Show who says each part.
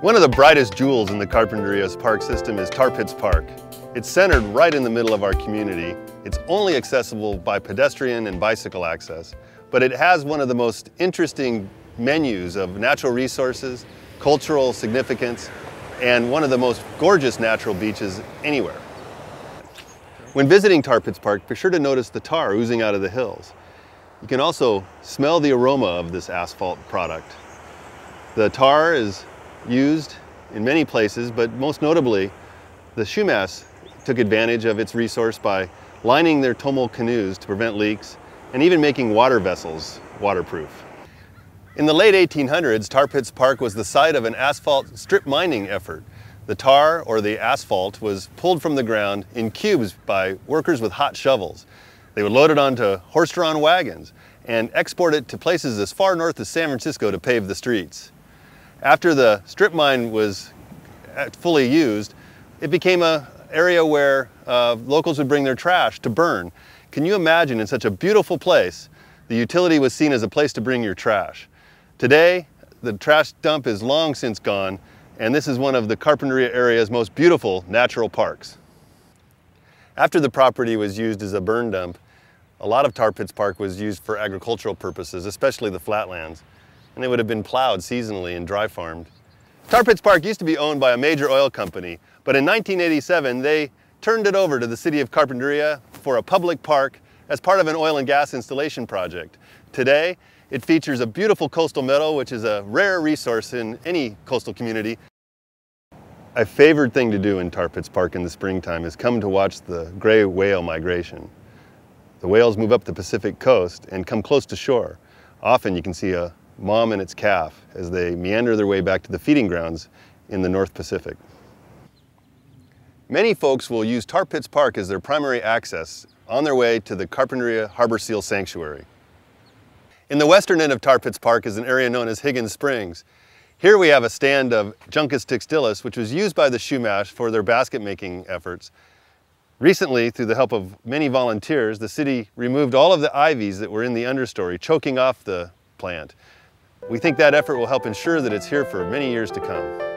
Speaker 1: One of the brightest jewels in the Carpinteria's park system is Tar Pits Park. It's centered right in the middle of our community. It's only accessible by pedestrian and bicycle access, but it has one of the most interesting menus of natural resources, cultural significance, and one of the most gorgeous natural beaches anywhere. When visiting Tar Pits Park, be sure to notice the tar oozing out of the hills. You can also smell the aroma of this asphalt product. The tar is used in many places, but most notably, the Shumas took advantage of its resource by lining their Tomol canoes to prevent leaks and even making water vessels waterproof. In the late 1800s, Tar Pits Park was the site of an asphalt strip mining effort. The tar, or the asphalt, was pulled from the ground in cubes by workers with hot shovels. They would load it onto horse-drawn wagons and export it to places as far north as San Francisco to pave the streets. After the strip mine was fully used, it became an area where locals would bring their trash to burn. Can you imagine, in such a beautiful place, the utility was seen as a place to bring your trash? Today, the trash dump is long since gone, and this is one of the Carpinteria area's most beautiful natural parks. After the property was used as a burn dump, a lot of Tar Pits Park was used for agricultural purposes, especially the flatlands, and they would have been plowed seasonally and dry farmed. Tar Pits Park used to be owned by a major oil company, but in 1987 they turned it over to the city of Carpinteria for a public park as part of an oil and gas installation project. Today, it features a beautiful coastal meadow, which is a rare resource in any coastal community. A favorite thing to do in Tar Pits Park in the springtime is come to watch the gray whale migration. The whales move up the Pacific coast and come close to shore. Often you can see a mom and its calf as they meander their way back to the feeding grounds in the North Pacific. Many folks will use Tar Pits Park as their primary access on their way to the Carpinteria Harbor Seal Sanctuary. In the western end of Tar Pits Park is an area known as Higgins Springs. Here we have a stand of Juncus textilis, which was used by the Shumash for their basket making efforts. Recently, through the help of many volunteers, the city removed all of the ivies that were in the understory, choking off the plant. We think that effort will help ensure that it's here for many years to come.